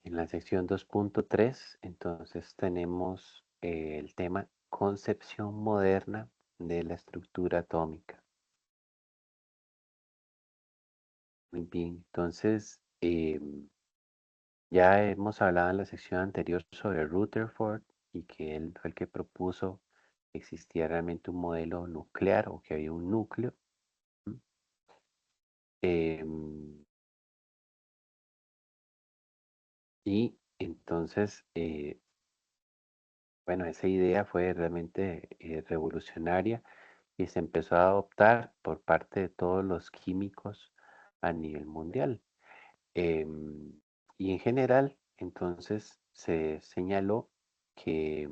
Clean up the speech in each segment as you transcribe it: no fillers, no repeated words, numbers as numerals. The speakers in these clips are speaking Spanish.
En la sección 2.3, entonces tenemos el tema concepción moderna de la estructura atómica. Muy bien, entonces ya hemos hablado en la sección anterior sobre Rutherford y que él fue el que propuso que existía realmente un modelo nuclear o que había un núcleo. ¿M? Em, y entonces, bueno, esa idea fue realmente revolucionaria y se empezó a adoptar por parte de todos los químicos a nivel mundial. Em, y en general, entonces se señaló que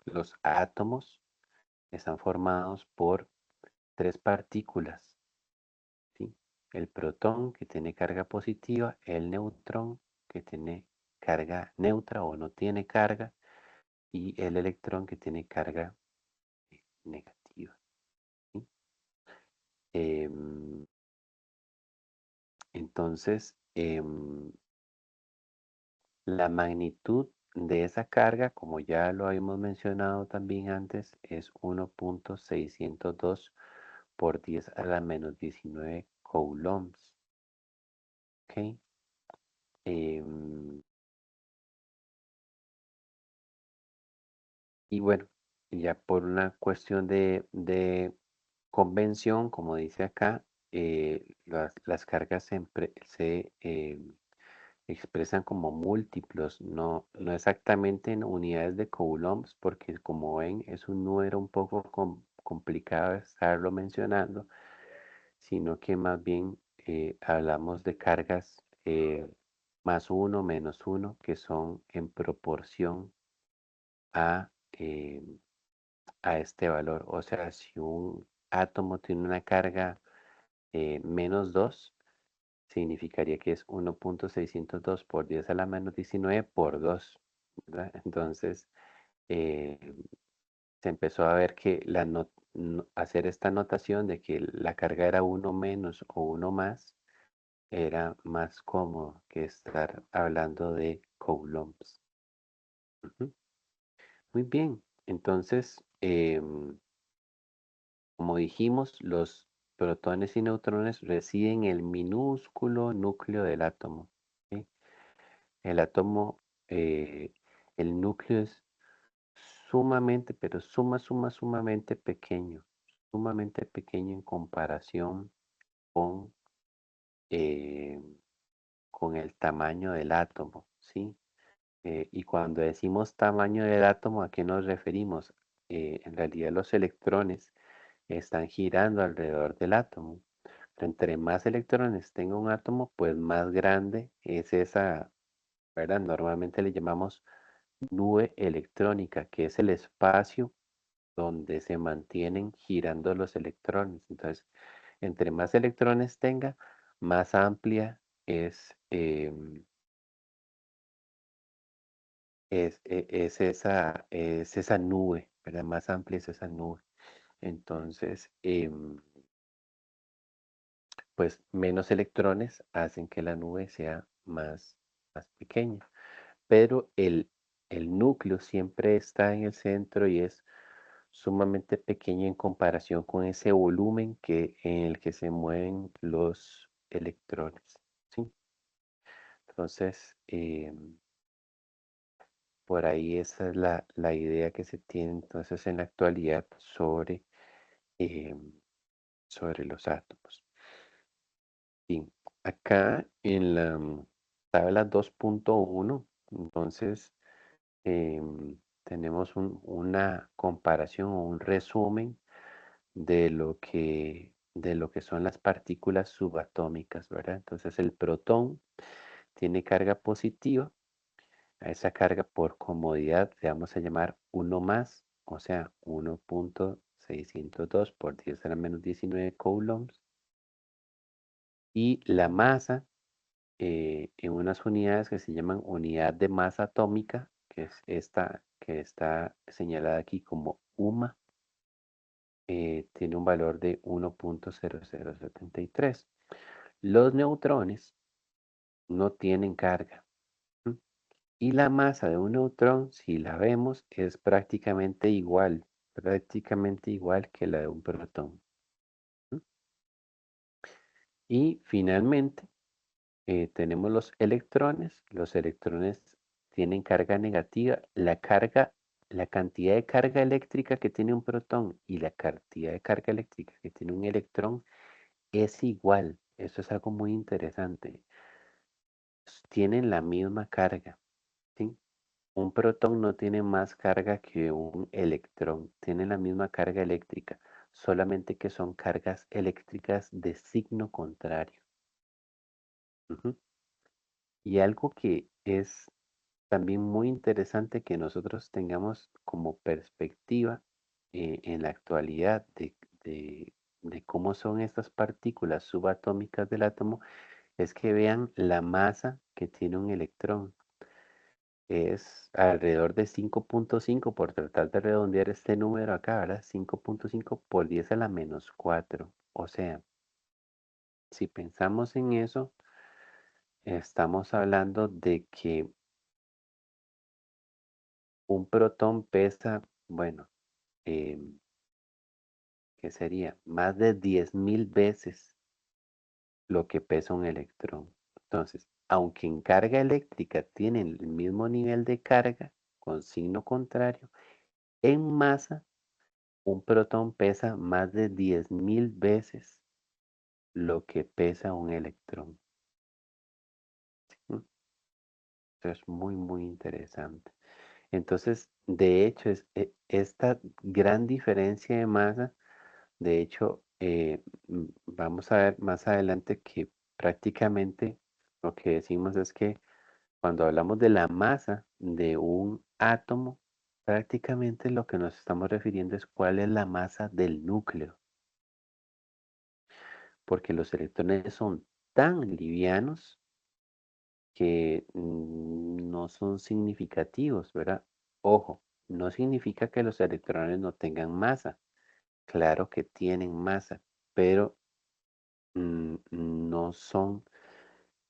los átomos están formados por tres partículas, ¿sí? El protón, que tiene carga positiva, el neutrón, que tiene carga neutra o no tiene carga, y el electrón, que tiene carga negativa, ¿sí? Em, entonces, la magnitud de esa carga, como ya lo habíamos mencionado también antes, es 1.602 por 10 a la menos 19 coulombs. ¿Ok? Em, y bueno, ya por una cuestión de convención, como dice acá, las cargas se expresan como múltiplos, no exactamente en unidades de coulombs, porque como ven es un número un poco complicado de estarlo mencionando, sino que más bien hablamos de cargas más uno, menos uno, que son en proporción a, a este valor. O sea, si un átomo tiene una carga menos 2 significaría que es 1.602 por 10 a la menos 19 por 2, ¿verdad? Entonces, eh, se empezó a ver que hacer esta notación de que la carga era uno menos o uno más era más cómodo que estar hablando de coulombs. Ujú. Muy bien, entonces, como dijimos, los protones y neutrones residen en el minúsculo núcleo del átomo. ¿Sí? El átomo, eh, el núcleo es sumamente, pero sumamente pequeño en comparación con, eh, con el tamaño del átomo, ¿sí? Y cuando decimos tamaño del átomo, ¿a qué nos referimos? En realidad los electrones están girando alrededor del átomo. Pero entre más electrones tenga un átomo, pues más grande es esa, ¿verdad? Normalmente le llamamos nube electrónica, que es el espacio donde se mantienen girando los electrones. Entonces, entre más electrones tenga, más amplia es esa nube, ¿verdad? Más amplia es esa nube. Entonces, pues menos electrones hacen que la nube sea más pequeña. Pero el núcleo siempre está en el centro y es sumamente pequeño en comparación con ese volumen en el que se mueven los electrones, ¿sí? Entonces, por ahí esa es la idea que se tiene entonces en la actualidad em, sobre los átomos. Y acá en la tabla 2.1, entonces tenemos una comparación o un resumen de lo que son las partículas subatómicas, ¿verdad? Entonces el protón tiene carga positiva. A esa carga por comodidad le vamos a llamar uno más, o sea, 1.602 por 10 a la menos 19 coulombs. Y la masa en unas unidades que se llaman unidad de masa atómica, que es esta que está señalada aquí como UMA, tiene un valor de 1.0073. Los neutrones no tienen carga, Y la masa de un neutrón, si la vemos, es prácticamente igual que la de un protón. ¿Mm? Y finalmente, tenemos los electrones. Los electrones tienen carga negativa. La cantidad de carga eléctrica que tiene un protón y la cantidad de carga eléctrica que tiene un electrón es igual. Eso es algo muy interesante. Tienen la misma carga, ¿sí? Un protón no tiene más carga que un electrón. Tienen la misma carga eléctrica, solamente que son cargas eléctricas de signo contrario. Ujú. Y algo que es también muy interesante que nosotros tengamos como perspectiva en la actualidad de cómo son estas partículas subatómicas del átomo es que vean la masa que tiene un electrón. Es alrededor de 5.5 por tratar de redondear este número acá, ¿verdad? 5.5 por 10 a la menos 4. O sea, si pensamos en eso, estamos hablando de que un protón pesa, bueno, ¿qué sería? Más de 10.000 veces lo que pesa un electrón. Entonces, aunque en carga eléctrica tienen el mismo nivel de carga, con signo contrario, en masa, un protón pesa más de 10.000 veces lo que pesa un electrón. ¿Mm? Esto es muy, muy interesante. Entonces, de hecho, esta gran diferencia de masa, de hecho, vamos a ver más adelante que prácticamente lo que decimos es que cuando hablamos de la masa de un átomo, prácticamente lo que nos estamos refiriendo es cuál es la masa del núcleo, porque los electrones son tan livianos que no son significativos, ¿verdad? Ojo, no significa que los electrones no tengan masa. Claro que tienen masa, pero no son,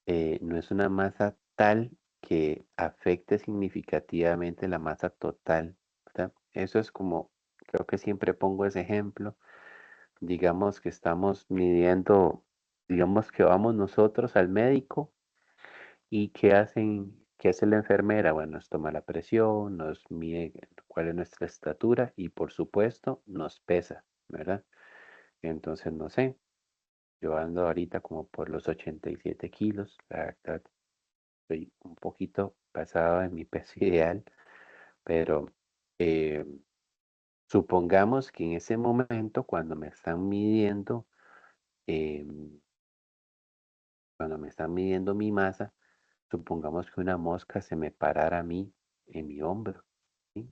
no es una masa tal que afecte significativamente la masa total, ¿verdad? Eso es como, creo que siempre pongo ese ejemplo. Digamos que estamos midiendo, digamos que vamos nosotros al médico. ¿Y qué hace la enfermera? Bueno, nos toma la presión, nos mide cuál es nuestra estatura y por supuesto nos pesa, ¿verdad? Entonces, no sé, yo ando ahorita como por los 87 kilos, la verdad, estoy un poquito pasado de mi peso ideal, pero eh, supongamos que en ese momento, em, cuando me están midiendo mi masa, supongamos que una mosca se me parara a mí en mi hombro, ¿sí?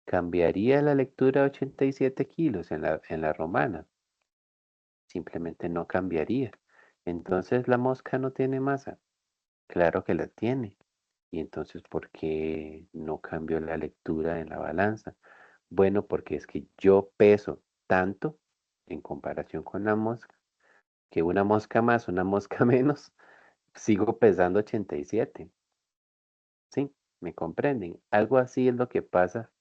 ¿Cambiaría la lectura 87 kilos en la romana? Simplemente no cambiaría. Entonces la mosca no tiene masa. Claro que la tiene. Y entonces, ¿por qué no cambió la lectura en la balanza? Bueno, porque es que yo peso tanto en comparación con la mosca, que una mosca más, una mosca menos, sigo pesando 87. ¿Sí? ¿Me comprenden? Algo así es lo que pasa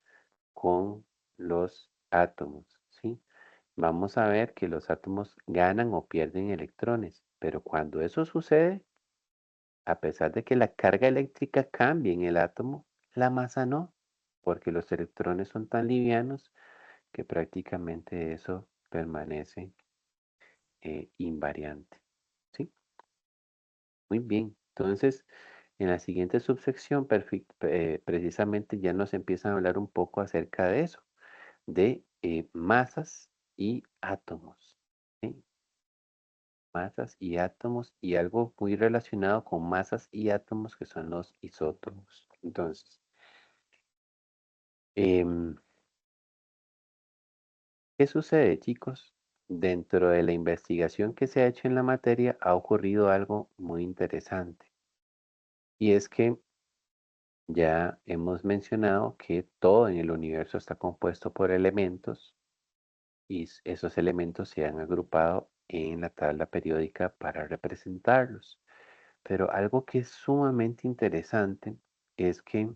con los átomos, ¿sí? Vamos a ver que los átomos ganan o pierden electrones, pero cuando eso sucede, a pesar de que la carga eléctrica cambie en el átomo, la masa no, porque los electrones son tan livianos que prácticamente eso permanece invariante, ¿sí? Muy bien, entonces en la siguiente subsección precisamente ya nos empiezan a hablar un poco acerca de eso, de masas y átomos, ¿sí? Masas y átomos y algo muy relacionado con masas y átomos que son los isótopos. Entonces, em, ¿qué sucede, chicos? Dentro de la investigación que se ha hecho en la materia ha ocurrido algo muy interesante y es que ya hemos mencionado que todo en el universo está compuesto por elementos y esos elementos se han agrupado en la tabla periódica para representarlos. Pero algo que es sumamente interesante es que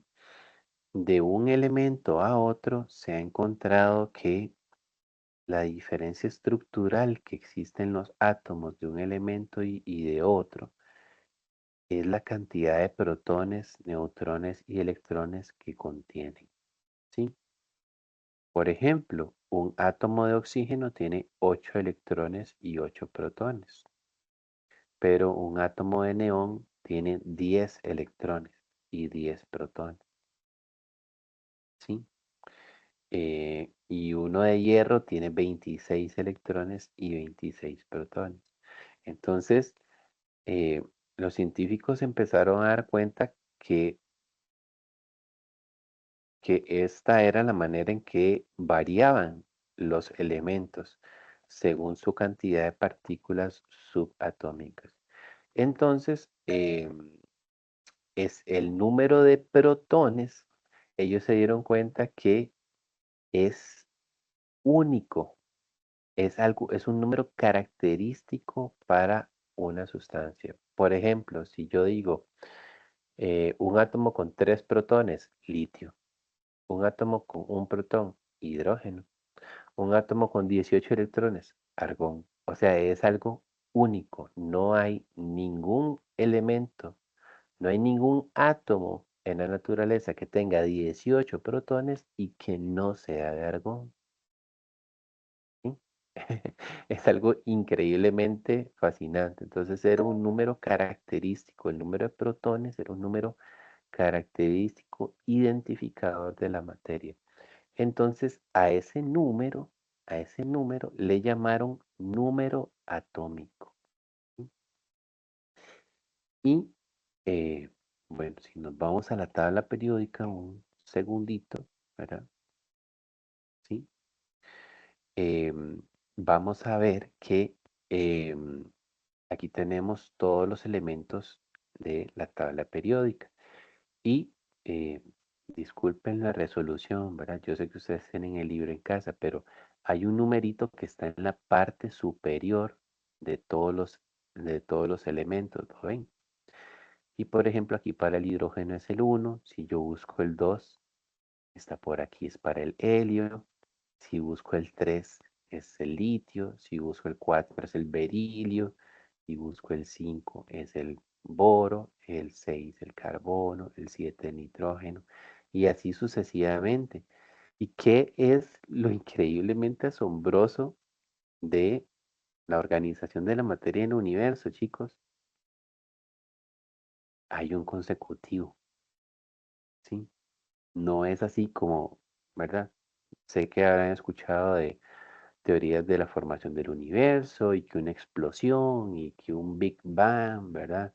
de un elemento a otro se ha encontrado que la diferencia estructural que existe en los átomos de un elemento y de otro es la cantidad de protones, neutrones y electrones que contienen, ¿sí? Por ejemplo, un átomo de oxígeno tiene 8 electrones y 8 protones, pero un átomo de neón tiene 10 electrones y 10 protones, ¿sí? Y uno de hierro tiene 26 electrones y 26 protones. Entonces, eh, los científicos empezaron a dar cuenta que esta era la manera en que variaban los elementos según su cantidad de partículas subatómicas. Entonces, es el número de protones. Ellos se dieron cuenta que es único, es algo, es un número característico para una sustancia. Por ejemplo, si yo digo un átomo con 3 protones, litio, un átomo con un protón, hidrógeno, un átomo con 18 electrones, argón. O sea, es algo único. No hay ningún elemento, no hay ningún átomo en la naturaleza que tenga 18 protones y que no sea de argón. ¿Sí? Es algo increíblemente fascinante. Entonces era un número característico. El número de protones era un número característico identificador de la materia. Entonces a ese número le llamaron número atómico. ¿Sí? Y bueno, si nos vamos a la tabla periódica, un segundito, ¿verdad? ¿Sí? Vamos a ver que em, aquí tenemos todos los elementos de la tabla periódica. Y eh, disculpen la resolución, ¿verdad? Yo sé que ustedes tienen el libro en casa, pero hay un numerito que está en la parte superior de de todos los elementos, ¿lo ven? Y por ejemplo, aquí para el hidrógeno es el 1. Si yo busco el 2, está por aquí, es para el helio. Si busco el 3, es el litio. Si busco el 4, es el berilio. Si busco el 5, es el boro. El 6, el carbono. El 7, el nitrógeno. Y así sucesivamente. ¿Y qué es lo increíblemente asombroso de la organización de la materia en el universo, chicos? Hay un consecutivo, ¿sí? No es así como, ¿verdad? Sé que habrán escuchado de teorías de la formación del universo y que una explosión y que un Big Bang, ¿verdad?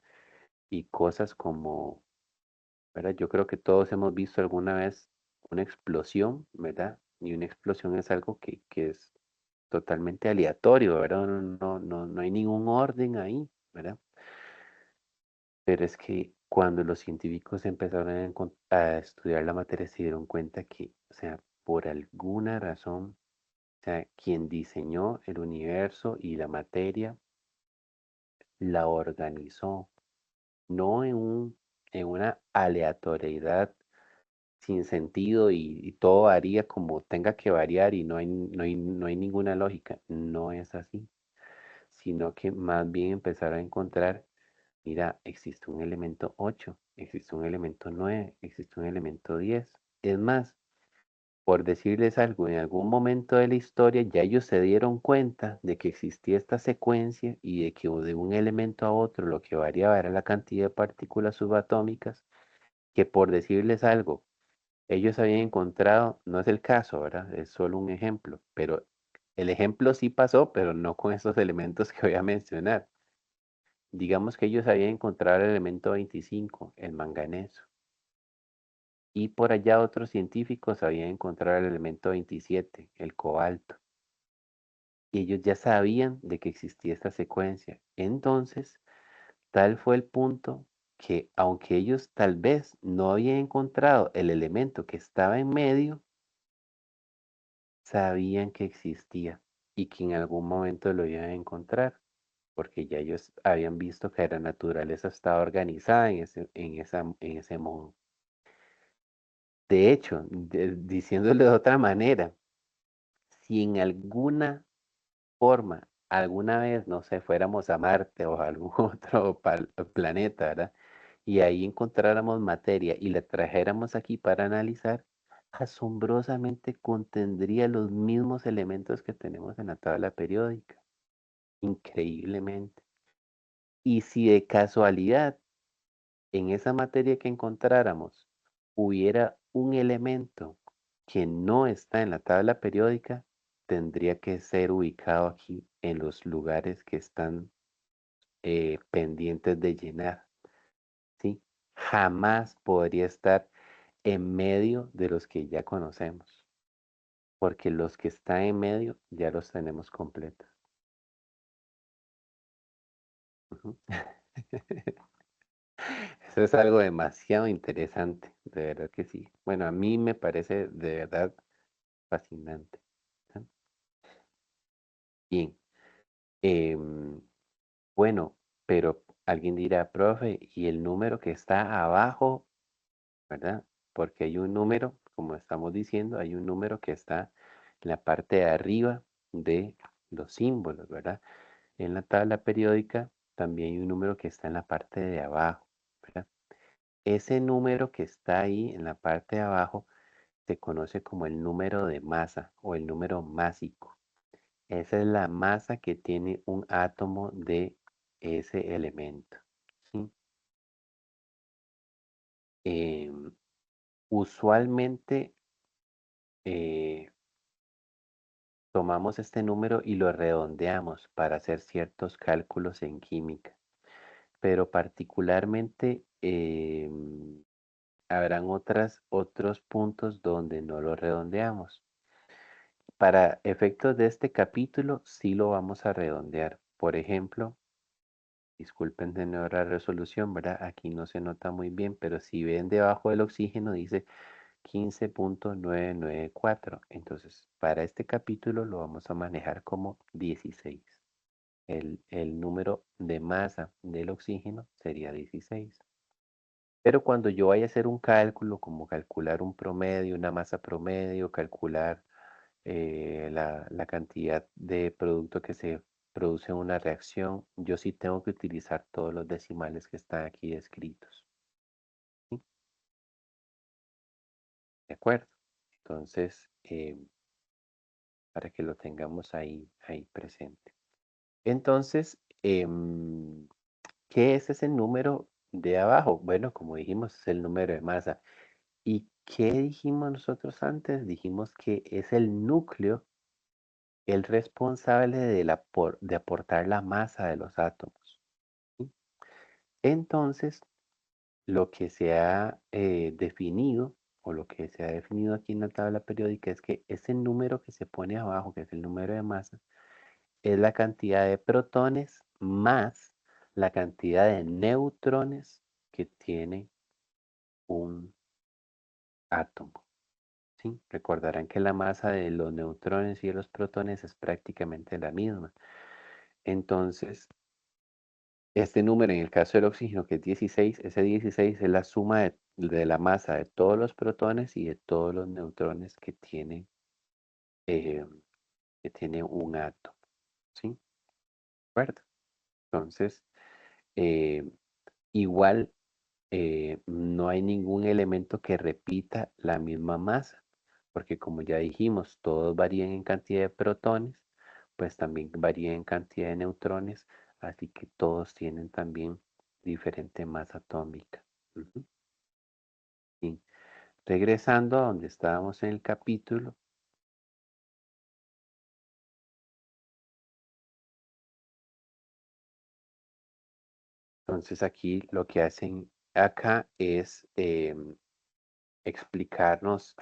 Y cosas como, ¿verdad? Yo creo que todos hemos visto alguna vez una explosión, ¿verdad? Y una explosión es algo que es totalmente aleatorio, ¿verdad? No hay ningún orden ahí, ¿verdad? Pero es que cuando los científicos empezaron a estudiar la materia se dieron cuenta que, o sea, por alguna razón, o sea, quien diseñó el universo y la materia la organizó, no en una aleatoriedad sin sentido y todo varía como tenga que variar y no hay ninguna lógica. No es así, sino que más bien empezaron a encontrar, mira, existe un elemento 8, existe un elemento 9, existe un elemento 10. Es más, por decirles algo, en algún momento de la historia ya ellos se dieron cuenta de que existía esta secuencia y de que de un elemento a otro lo que variaba era la cantidad de partículas subatómicas, que por decirles algo, ellos habían encontrado, no es el caso, ¿verdad? Es solo un ejemplo, pero el ejemplo sí pasó, pero no con estos elementos que voy a mencionar. Digamos que ellos habían encontrado el elemento 25, el manganeso, y por allá otros científicos habían encontrado el elemento 27, el cobalto. Y ellos ya sabían de que existía esta secuencia. Entonces, tal fue el punto que aunque ellos tal vez no habían encontrado el elemento que estaba en medio, sabían que existía y que en algún momento lo iban a encontrar. porque ya ellos habían visto que la naturaleza estaba organizada en ese modo. De hecho, diciéndole de otra manera, si en alguna forma, alguna vez, no sé, fuéramos a Marte o a algún otro planeta, ¿verdad? Y ahí encontráramos materia y la trajéramos aquí para analizar, asombrosamente contendría los mismos elementos que tenemos en la tabla periódica, increíblemente. Y si de casualidad en esa materia que encontráramos hubiera un elemento que no está en la tabla periódica, tendría que ser ubicado aquí en los lugares que están pendientes de llenar, ¿sí? Jamás podría estar en medio de los que ya conocemos, porque los que están en medio ya los tenemos completos. Ujú. Eso es algo demasiado interesante, de verdad que sí. Bueno, a mí me parece de verdad fascinante. ¿Ah? Bien, em, bueno, pero alguien dirá, profe, ¿y el número que está abajo, verdad? Porque hay un número, como estamos diciendo, hay un número que está en la parte de arriba de los símbolos, ¿verdad? En la tabla periódica también hay un número que está en la parte de abajo, ¿verdad? Ese número que está ahí en la parte de abajo se conoce como el número de masa o el número másico. Esa es la masa que tiene un átomo de ese elemento, ¿sí? Em, Usualmente eh, tomamos este número y lo redondeamos para hacer ciertos cálculos en química, pero particularmente habrán otros puntos donde no lo redondeamos. Para efectos de este capítulo, sí lo vamos a redondear. Por ejemplo, disculpen de nuevo la resolución, ¿verdad? Aquí no se nota muy bien, pero si ven debajo del oxígeno dice 15.994. Entonces, para este capítulo lo vamos a manejar como 16. El número de masa del oxígeno sería 16. Pero cuando yo vaya a hacer un cálculo, como calcular un promedio, una masa promedio, calcular la cantidad de producto que se produce en una reacción, yo sí tengo que utilizar todos los decimales que están aquí descritos. ¿Sí? ¿De acuerdo? Entonces, para que lo tengamos ahí presente. Entonces, ¿qué es ese número de abajo? Bueno, como dijimos, es el número de masa. ¿Y qué dijimos nosotros antes? Dijimos que es el núcleo el responsable de aportar la masa de los átomos. ¿Sí? Entonces, lo que se ha definido, o lo que se ha definido aquí en la tabla periódica, es que ese número que se pone abajo, que es el número de masa, es la cantidad de protones más la cantidad de neutrones que tiene un átomo. ¿Sí? Recordarán que la masa de los neutrones y de los protones es prácticamente la misma. Entonces, este número en el caso del oxígeno, que es 16, ese 16 es la suma de la masa de todos los protones y de todos los neutrones eh, que tiene un átomo. ¿Sí? ¿De acuerdo? Entonces, eh, igual no hay ningún elemento que repita la misma masa, porque como ya dijimos, todos varían en cantidad de protones, pues también varían en cantidad de neutrones, así que todos tienen también diferente masa atómica. Ujú. Y regresando a donde estábamos en el capítulo, entonces aquí lo que hacen acá es explicarnos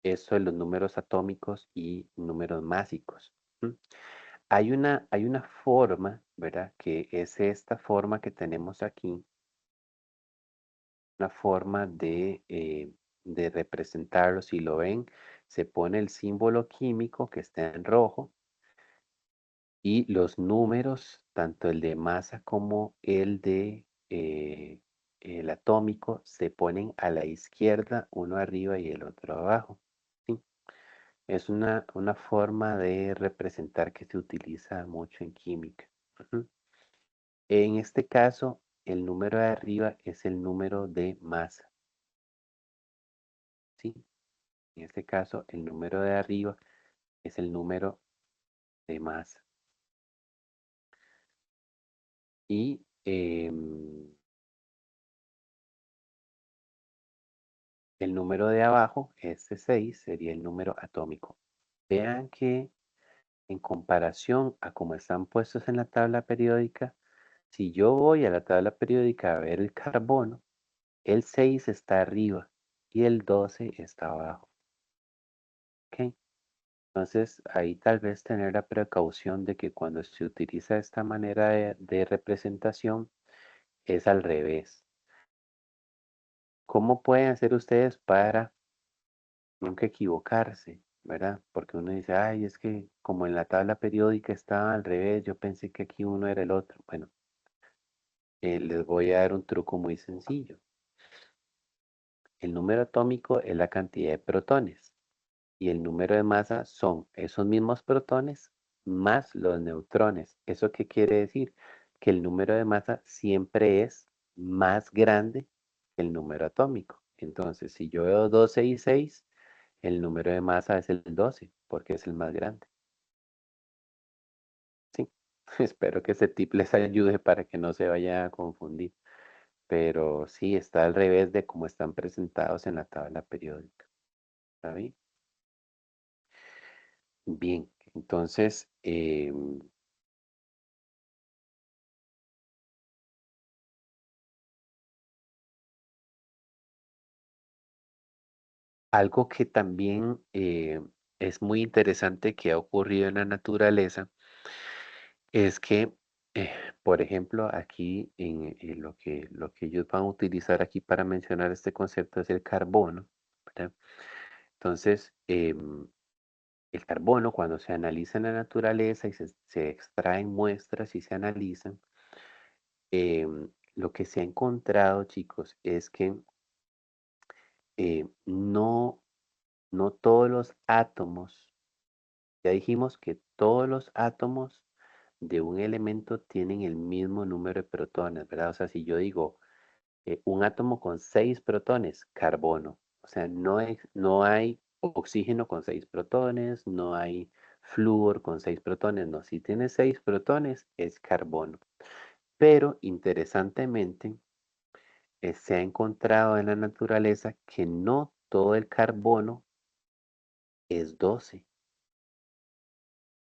eso de los números atómicos y números másicos. ¿M? Hay una forma, ¿verdad? Que es esta forma que tenemos aquí, una forma de representarlo. Si lo ven, se pone el símbolo químico que está en rojo Y los números, tanto el de masa como el de el atómico, se ponen a la izquierda, uno arriba y el otro abajo. ¿Sí? Es una forma de representar que se utiliza mucho en química. Ujú. En este caso, el número de arriba es el número de masa. ¿Sí? En este caso, el número de arriba es el número de masa. Y el número de abajo, este 6, sería el número atómico. Vean que en comparación a cómo están puestos en la tabla periódica, si yo voy a la tabla periódica a ver el carbono, el 6 está arriba y el 12 está abajo. ¿Ok? Entonces, ahí tal vez tener la precaución de que cuando se utiliza esta manera de representación es al revés. ¿Cómo pueden hacer ustedes para nunca equivocarse, verdad? Porque uno dice, ay, es que como en la tabla periódica estaba al revés, yo pensé que aquí uno era el otro. Bueno, les voy a dar un truco muy sencillo. El número atómico es la cantidad de protones y el número de masa son esos mismos protones más los neutrones. ¿Eso qué quiere decir? Que el número de masa siempre es más grande que el número atómico. Entonces, si yo veo 12 y 6, el número de masa es el 12 porque es el más grande. Sí, espero que ese tip les ayude para que no se vaya a confundir. Pero sí, está al revés de cómo están presentados en la tabla periódica. ¿Está bien? Bien, entonces, algo que también es muy interesante que ha ocurrido en la naturaleza es que, eh, por ejemplo, aquí en lo que ellos van a utilizar aquí para mencionar este concepto es el carbono, ¿verdad? Entonces, el carbono, cuando se analiza en la naturaleza y se extraen muestras y se analizan, lo que se ha encontrado, chicos, es que no, no todos los átomos, ya dijimos que todos los átomos de un elemento tienen el mismo número de protones, ¿verdad? O sea, si yo digo un átomo con 6 protones, carbono. O sea, no hay oxígeno con 6 protones, no hay flúor con 6 protones, no. Si tiene 6 protones, es carbono. Pero interesantemente, se ha encontrado en la naturaleza que no todo el carbono es 12,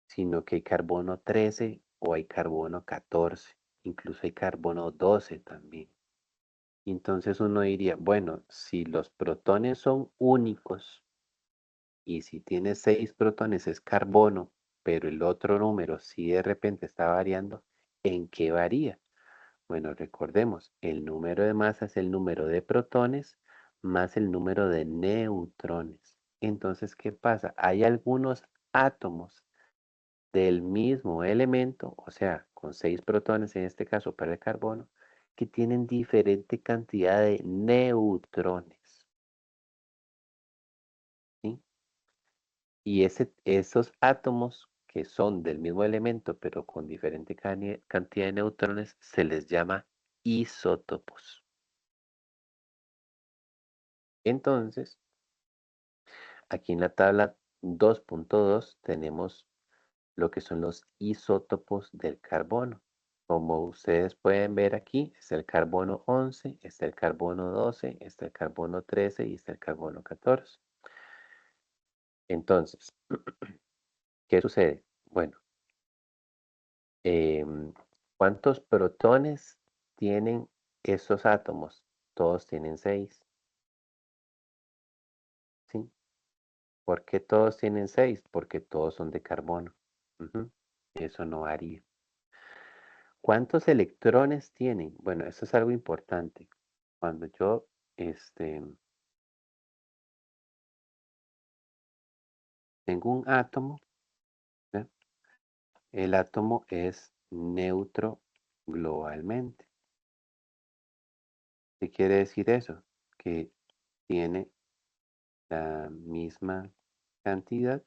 sino que hay carbono 13 o hay carbono 14, incluso hay carbono 12 también. Entonces uno diría, bueno, si los protones son únicos y si tiene 6 protones es carbono, pero el otro número si de repente está variando, ¿en qué varía? Bueno, recordemos, el número de masa es el número de protones más el número de neutrones. Entonces, ¿qué pasa? Hay algunos átomos del mismo elemento, o sea, con 6 protones en este caso para el carbono, que tienen diferente cantidad de neutrones, ¿sí? Y esos átomos que son del mismo elemento, pero con diferente cantidad de neutrones, se les llama isótopos. Entonces, aquí en la tabla 2.2 tenemos lo que son los isótopos del carbono. Como ustedes pueden ver aquí, está el carbono 11, está el carbono 12, está el carbono 13 y está el carbono 14. Entonces, ¿qué sucede? Bueno, em, ¿cuántos protones tienen esos átomos? Todos tienen 6, ¿sí? ¿Por qué todos tienen 6? Porque todos son de carbono. Ujú. Eso no varía. ¿Cuántos electrones tienen? Bueno, eso es algo importante. Cuando yo este, tengo un átomo, ¿ya? El átomo es neutro globalmente. ¿Qué quiere decir eso? Que tiene la misma cantidad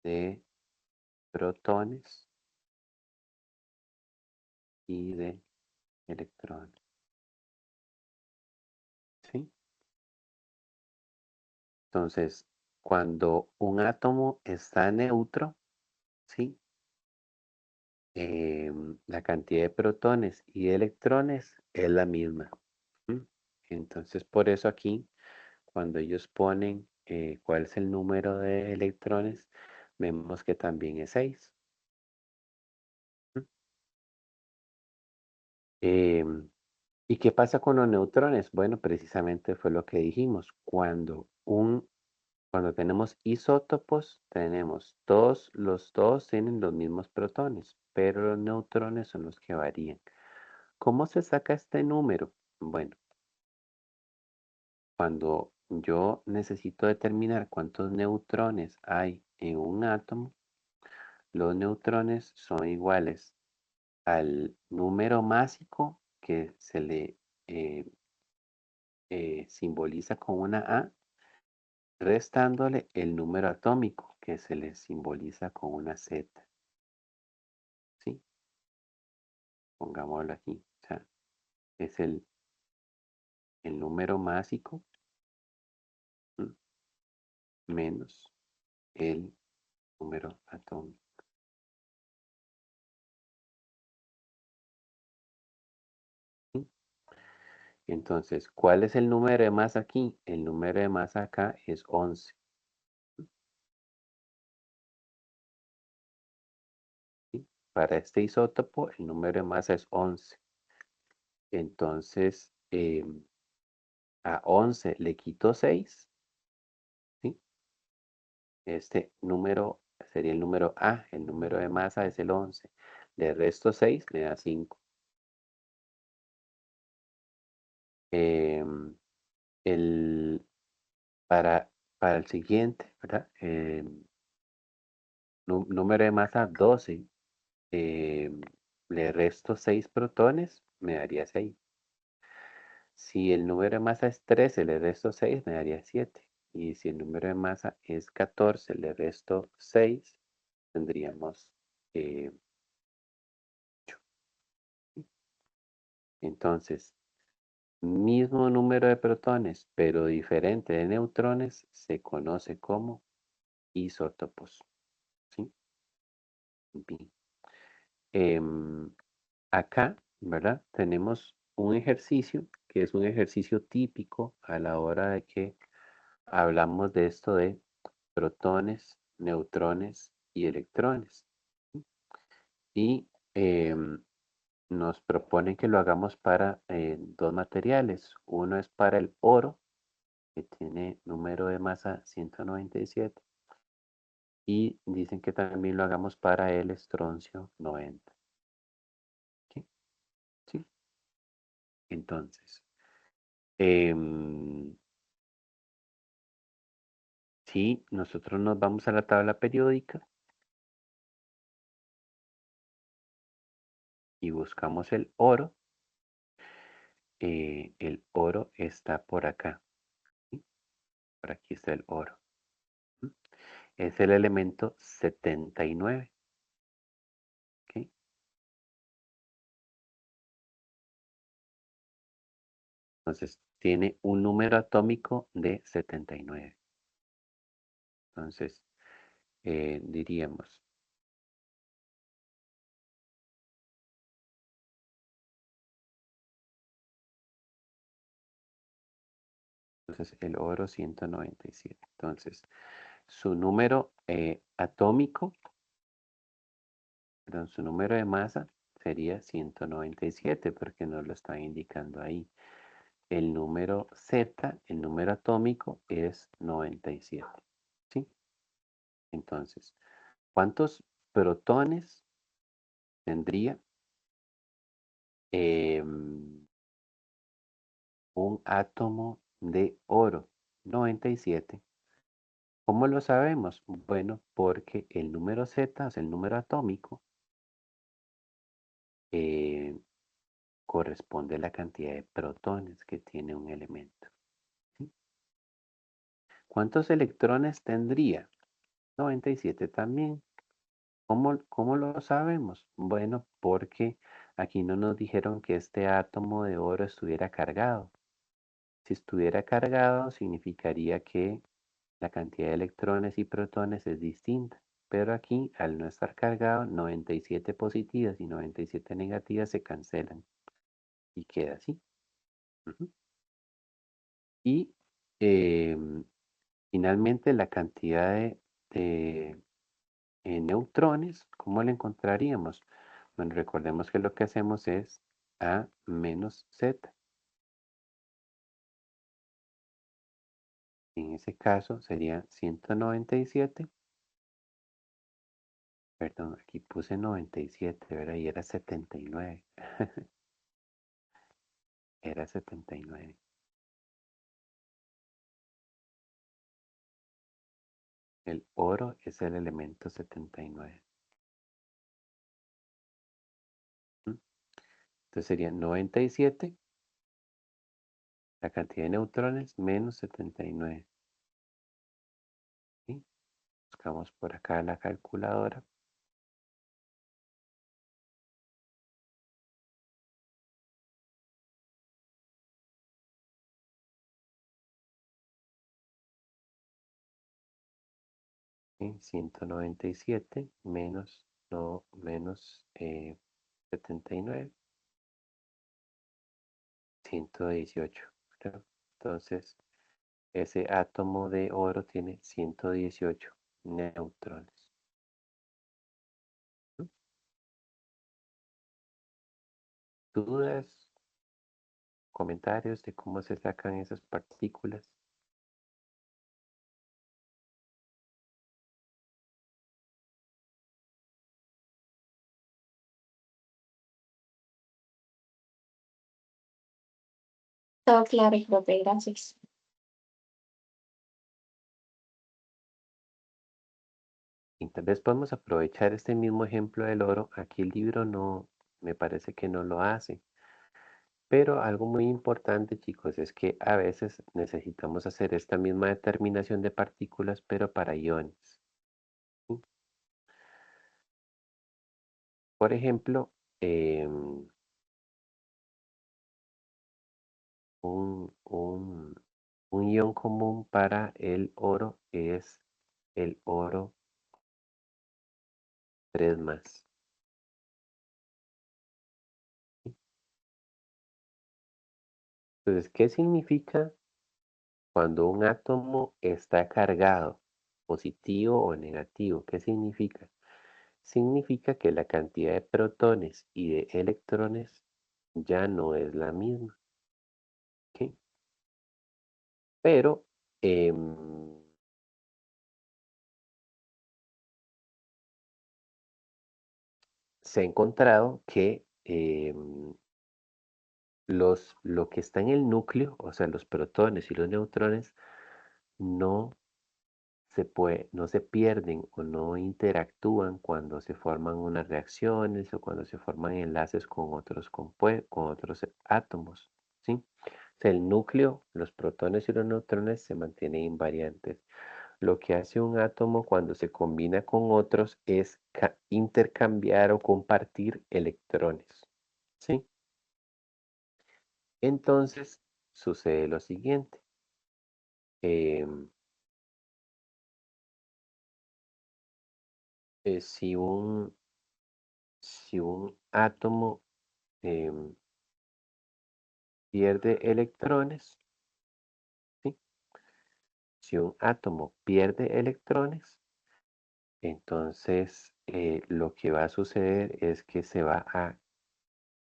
de protones y de electrones. ¿Sí? Entonces, cuando un átomo está neutro, ¿sí? La cantidad de protones y de electrones es la misma. ¿M? Entonces, por eso aquí, cuando ellos ponen cuál es el número de electrones, vemos que también es 6. ¿Y qué pasa con los neutrones? Bueno, precisamente fue lo que dijimos. Cuando tenemos isótopos, tenemos los dos tienen los mismos protones, pero los neutrones son los que varían. ¿Cómo se saca este número? Bueno, cuando yo necesito determinar cuántos neutrones hay en un átomo, los neutrones son iguales al número másico que se le eh, simboliza con una A, restándole el número atómico que se le simboliza con una Z. ¿Sí? Pongámoslo aquí. O sea, es el número másico, ¿m? Menos el número atómico. ¿Sí? Entonces, ¿cuál es el número de masa aquí? El número de masa acá es 11. ¿Sí? Para este isótopo, el número de masa es 11. Entonces, a 11 le quito 6. ¿Sí? Este número sería el número A. El número de masa es el 11. Le resto 6, me da 5. Em, el, para el siguiente, ¿verdad? Número de masa 12. Le resto 6 protones, me daría 6. Si el número de masa es 13, le resto 6, me daría 7. Y si el número de masa es 14, le resto 6, tendríamos 8. Entonces, mismo número de protones, pero diferente de neutrones, se conoce como isótopos. ¿Sí? Bien. Em, Acá, ¿verdad? Tenemos un ejercicio que es un ejercicio típico a la hora de que hablamos de esto de protones, neutrones y electrones. Y nos proponen que lo hagamos para dos materiales. Uno es para el oro, que tiene número de masa 197. Y dicen que también lo hagamos para el estroncio 90. ¿Sí? ¿Sí? Entonces, em, si nosotros nos vamos a la tabla periódica y buscamos el oro está por acá. ¿Sí? Por aquí está el oro. ¿Sí? Es el elemento 79. ¿Ok? Entonces, tiene un número atómico de 79. Entonces, diríamos, entonces el oro 197. Entonces, su número atómico, perdón, su número de masa sería 197 porque nos lo está indicando ahí. El número Z, el número atómico es 97. ¿Sí? Entonces, ¿cuántos protones tendría un átomo de oro? 97. ¿Cómo lo sabemos? Bueno, porque el número Z, o sea, el número atómico, eh, corresponde a la cantidad de protones que tiene un elemento. ¿Sí? ¿Cuántos electrones tendría? 97 también. ¿Cómo lo sabemos? Bueno, porque aquí no nos dijeron que este átomo de oro estuviera cargado. Si estuviera cargado, significaría que la cantidad de electrones y protones es distinta. Pero aquí, al no estar cargado, 97 positivas y 97 negativas se cancelan y queda así. Ujú. Y em, finalmente la cantidad de neutrones, ¿cómo la encontraríamos? Bueno, recordemos que lo que hacemos es A menos Z. En ese caso sería 197. Perdón, aquí puse 97, ¿verdad? Y era 79. Era 79. El oro es el elemento 79. ¿Mm? Entonces sería 97, la cantidad de neutrones, menos 79. ¿Sí? Buscamos por acá la calculadora. ¿Sí? 197 menos, no, menos 79, 118. ¿Verdad? Entonces, ese átomo de oro tiene 118 neutrones. ¿Mm? ¿Dudas, comentarios de cómo se sacan esas partículas? Todo claro, profe, gracias. Y tal vez podemos aprovechar este mismo ejemplo del oro. Aquí el libro no, me parece que no lo hace. Pero algo muy importante, chicos, es que a veces necesitamos hacer esta misma determinación de partículas, pero para iones. ¿Sí? Por ejemplo, un, un, un ion común para el oro es el oro 3 más. ¿Sí? Entonces, ¿qué significa cuando un átomo está cargado, positivo o negativo? ¿Qué significa? Significa que la cantidad de protones y de electrones ya no es la misma. ¿Ok? Pero se ha encontrado que lo que está en el núcleo, o sea, los protones y los neutrones, no no se pierden o no interactúan cuando se forman unas reacciones o cuando se forman enlaces con otros átomos, ¿sí? O sea, el núcleo, los protones y los neutrones se mantienen invariantes. Lo que hace un átomo cuando se combina con otros es intercambiar o compartir electrones, ¿sí? Entonces, sucede lo siguiente. em, si un átomo em, pierde electrones, ¿sí? Si un átomo pierde electrones, entonces lo que va a suceder es que se va a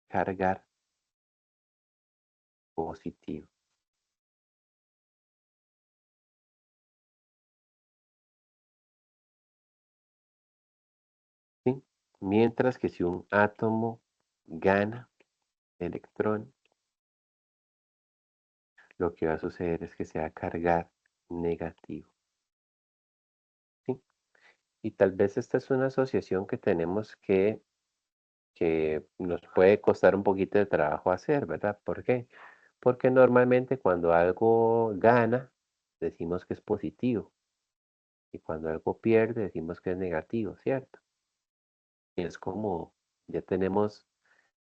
cargar positivo, ¿sí? Mientras que si un átomo gana electrón, lo que va a suceder es que se va a cargar negativo. Y tal vez esta es una asociación que tenemos que nos puede costar un poquito de trabajo hacer, ¿verdad? ¿Por qué? Porque normalmente cuando algo gana, decimos que es positivo. Y cuando algo pierde, decimos que es negativo, ¿cierto? Y es como ya tenemos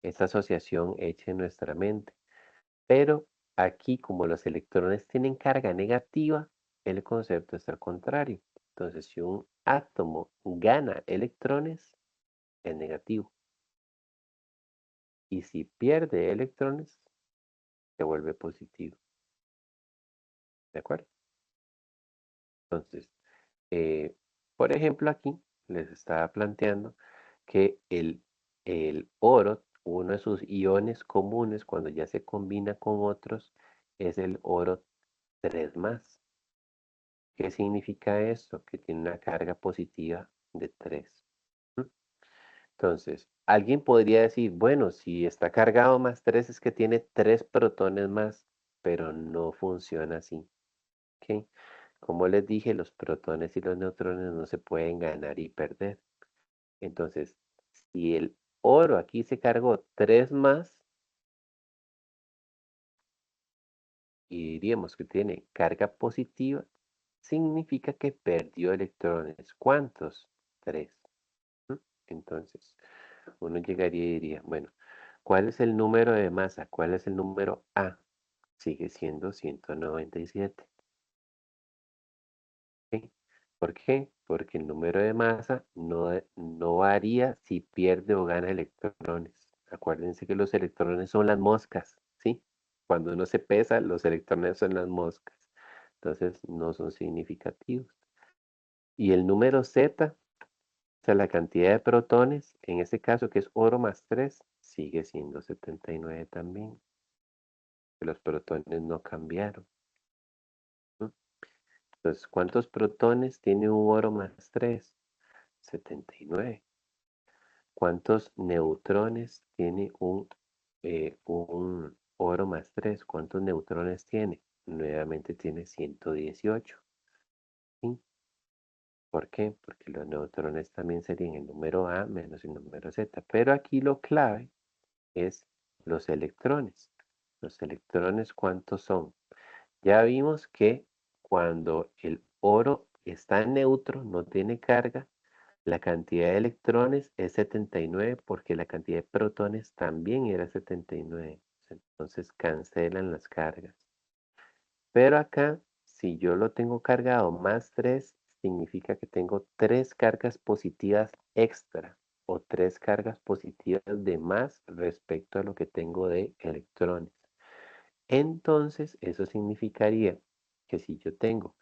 esa asociación hecha en nuestra mente. Pero aquí, como los electrones tienen carga negativa, el concepto es al contrario. Entonces, si un átomo gana electrones, es negativo. Y si pierde electrones, se vuelve positivo. ¿De acuerdo? Entonces, eh, por ejemplo, aquí les estaba planteando que el oro, uno de sus iones comunes, cuando ya se combina con otros, es el oro 3 más. ¿Qué significa esto? Que tiene una carga positiva de 3. ¿Mm? Entonces, alguien podría decir, bueno, si está cargado más 3 es que tiene 3 protones más, pero no funciona así. ¿Ok? Como les dije, los protones y los neutrones no se pueden ganar y perder. Entonces, si el oro aquí se cargó 3 más, y diríamos que tiene carga positiva, significa que perdió electrones. ¿Cuántos? 3. Entonces, uno llegaría y diría, bueno, ¿cuál es el número de masa? ¿Cuál es el número A? Sigue siendo 197. ¿Ok? ¿Por qué? Porque el número de masa no varía si pierde o gana electrones. Acuérdense que los electrones son las moscas, ¿sí? Cuando uno se pesa, los electrones son las moscas. Entonces, no son significativos. Y el número Z, o sea, la cantidad de protones, en este caso que es oro más 3, sigue siendo 79 también. Los protones no cambiaron. ¿No? Entonces, ¿cuántos protones tiene un oro más 3? 79. ¿Cuántos neutrones tiene un oro más 3? ¿Cuántos neutrones tiene? Nuevamente tiene 118. ¿Sí? ¿Por qué? Porque los neutrones también serían el número A menos el número Z. Pero aquí lo clave es los electrones. Los electrones, ¿cuántos son? Ya vimos que cuando el oro está neutro, no tiene carga, la cantidad de electrones es 79 porque la cantidad de protones también era 79. Entonces cancelan las cargas. Pero acá, si yo lo tengo cargado más 3, significa que tengo 3 cargas positivas extra o 3 cargas positivas de más respecto a lo que tengo de electrones. Entonces, eso significaría que si yo tengo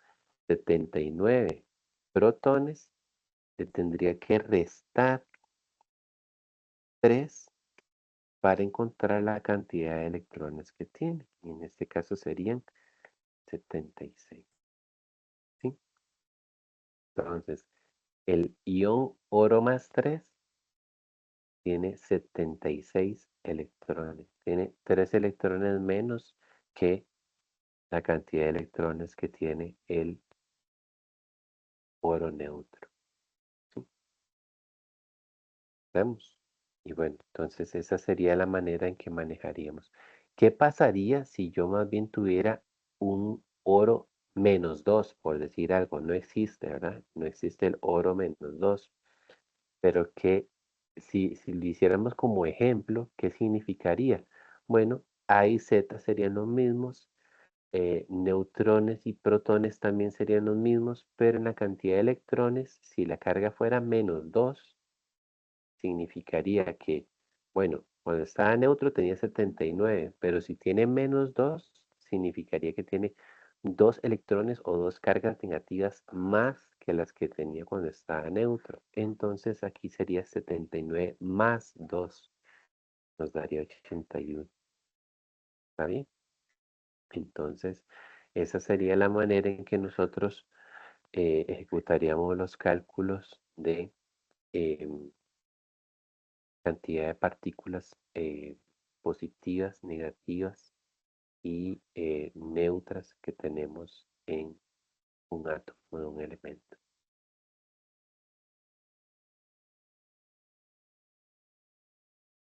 79 protones, le tendría que restar 3 para encontrar la cantidad de electrones que tiene. Y en este caso serían 76. ¿Sí? Entonces, el ion oro más 3 tiene 76 electrones. Tiene 3 electrones menos que la cantidad de electrones que tiene el oro neutro. ¿Sí? ¿Vemos? Y bueno, entonces esa sería la manera en que manejaríamos. ¿Qué pasaría si yo más bien tuviera un oro menos 2, por decir algo? No existe, ¿verdad? No existe el oro menos 2. Pero que si lo hiciéramos como ejemplo, ¿qué significaría? Bueno, A y Z serían los mismos, neutrones y protones también serían los mismos, pero en la cantidad de electrones, si la carga fuera menos 2, significaría que, bueno, cuando estaba neutro tenía 79, pero si tiene menos 2, significaría que tiene 2 electrones o 2 cargas negativas más que las que tenía cuando estaba neutro. Entonces aquí sería 79 más 2, nos daría 81. ¿Está bien? Entonces, esa sería la manera en que nosotros ejecutaríamos los cálculos de em, cantidad de partículas positivas, negativas y neutras que tenemos en un átomo, en un elemento.